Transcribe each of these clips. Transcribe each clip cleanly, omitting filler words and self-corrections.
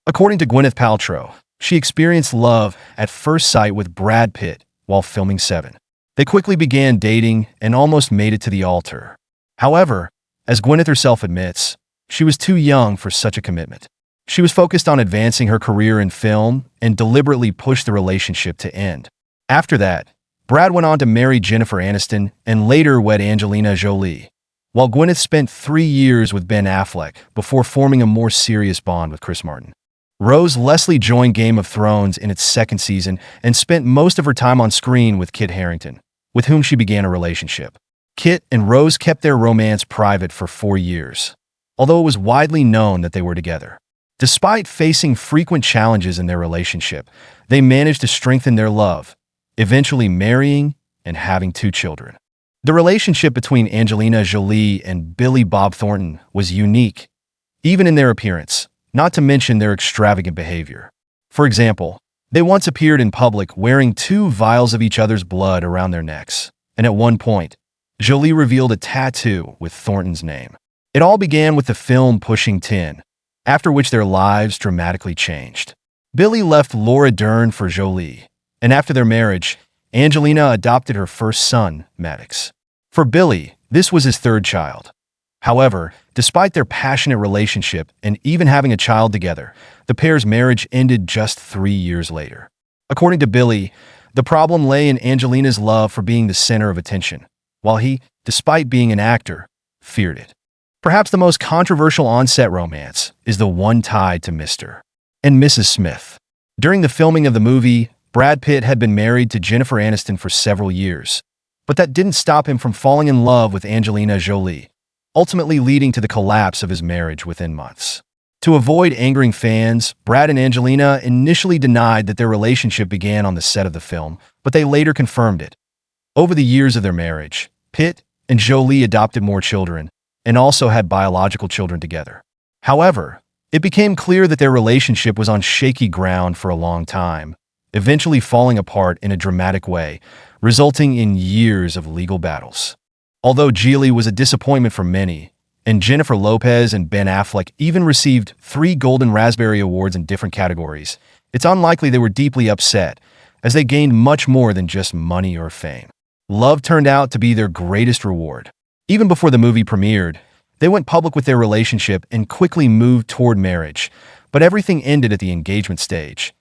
According to Gwyneth Paltrow, she experienced love at first sight with Brad Pitt while filming Seven. They quickly began dating and almost made it to the altar. However, as Gwyneth herself admits, she was too young for such a commitment. She was focused on advancing her career in film and deliberately pushed the relationship to end. After that, Brad went on to marry Jennifer Aniston and later wed Angelina Jolie, while Gwyneth spent 3 years with Ben Affleck before forming a more serious bond with Chris Martin. Rose Leslie joined Game of Thrones in its second season and spent most of her time on screen with Kit Harington, with whom she began a relationship. Kit and Rose kept their romance private for 4 years, although it was widely known that they were together. Despite facing frequent challenges in their relationship, they managed to strengthen their love, eventually marrying and having 2 children. The relationship between Angelina Jolie and Billy Bob Thornton was unique, even in their appearance, not to mention their extravagant behavior. For example, they once appeared in public wearing 2 vials of each other's blood around their necks, and at one point, Jolie revealed a tattoo with Thornton's name. It all began with the film Pushing 10, after which their lives dramatically changed. Billy left Laura Dern for Jolie, and after their marriage, Angelina adopted her first son, Maddox. For Billy, this was his 3rd child. However, despite their passionate relationship and even having a child together, the pair's marriage ended just 3 years later. According to Billy, the problem lay in Angelina's love for being the center of attention, while he, despite being an actor, feared it. Perhaps the most controversial on-set romance is the one tied to Mr. and Mrs. Smith. During the filming of the movie, Brad Pitt had been married to Jennifer Aniston for several years, but that didn't stop him from falling in love with Angelina Jolie, ultimately leading to the collapse of his marriage within months. To avoid angering fans, Brad and Angelina initially denied that their relationship began on the set of the film, but they later confirmed it. Over the years of their marriage, Pitt and Jolie adopted more children, and also had biological children together. However, it became clear that their relationship was on shaky ground for a long time, eventually falling apart in a dramatic way, resulting in years of legal battles. Although Geely was a disappointment for many, and Jennifer Lopez and Ben Affleck even received 3 Golden Raspberry Awards in different categories, it's unlikely they were deeply upset, as they gained much more than just money or fame. Love turned out to be their greatest reward. Even before the movie premiered, they went public with their relationship and quickly moved toward marriage, but everything ended at the engagement stage.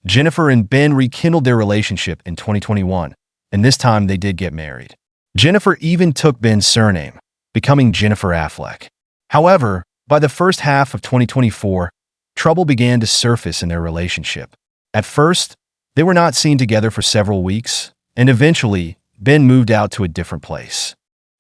Jennifer and Ben rekindled their relationship in 2021, and this time they did get married. Jennifer even took Ben's surname, becoming Jennifer Affleck. However, by the first half of 2024, trouble began to surface in their relationship. At first, they were not seen together for several weeks, and eventually, Ben moved out to a different place.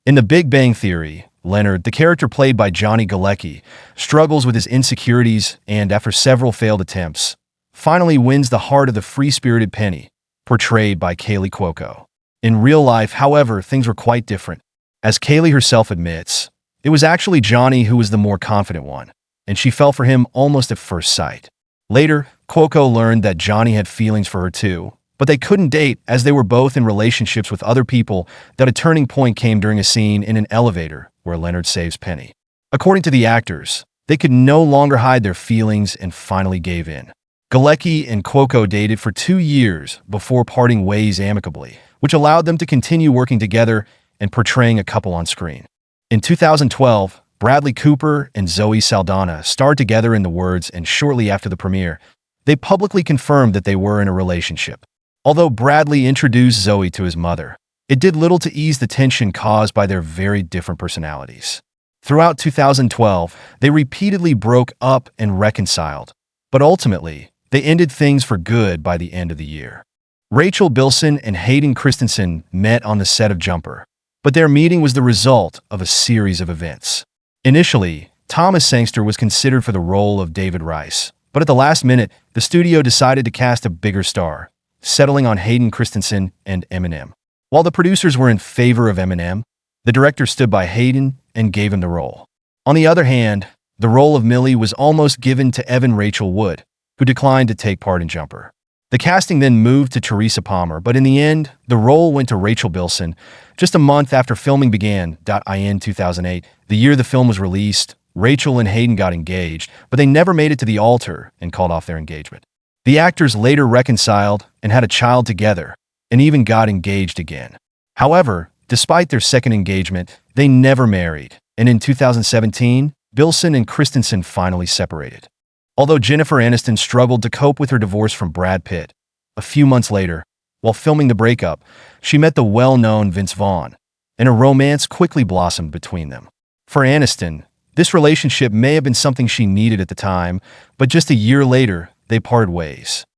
In The Big Bang Theory, Leonard, the character played by Johnny Galecki, struggles with his insecurities and, after several failed attempts, finally wins the heart of the free-spirited Penny, portrayed by Kaley Cuoco. In real life, however, things were quite different. As Kaley herself admits, it was actually Johnny who was the more confident one, and she fell for him almost at first sight. Later, Cuoco learned that Johnny had feelings for her too, but they couldn't date as they were both in relationships with other people. That a turning point came during a scene in an elevator where Leonard saves Penny. According to the actors, they could no longer hide their feelings and finally gave in. Galecki and Cuoco dated for 2 years before parting ways amicably, which allowed them to continue working together and portraying a couple on screen. In 2012, Bradley Cooper and Zoe Saldana starred together in The Words, and shortly after the premiere, they publicly confirmed that they were in a relationship. Although Bradley introduced Zoe to his mother, it did little to ease the tension caused by their very different personalities. Throughout 2012, they repeatedly broke up and reconciled, but ultimately, they ended things for good by the end of the year. Rachel Bilson and Hayden Christensen met on the set of Jumper, but their meeting was the result of a series of events. Initially, Thomas Sangster was considered for the role of David Rice, but at the last minute, the studio decided to cast a bigger star, settling on Hayden Christensen and Eminem. While the producers were in favor of Eminem, the director stood by Hayden and gave him the role. On the other hand, the role of Millie was almost given to Evan Rachel Wood, who declined to take part in Jumper. The casting then moved to Teresa Palmer, but in the end, the role went to Rachel Bilson. Just a month after filming began, in 2008, the year the film was released, Rachel and Hayden got engaged, but they never made it to the altar and called off their engagement. The actors later reconciled and had a child together, and even got engaged again. However, despite their second engagement, they never married, and in 2017, Bilson and Christensen finally separated. Although Jennifer Aniston struggled to cope with her divorce from Brad Pitt, a few months later, while filming the breakup, she met the well-known Vince Vaughn, and a romance quickly blossomed between them. For Aniston, this relationship may have been something she needed at the time, but just a year later, they parted ways.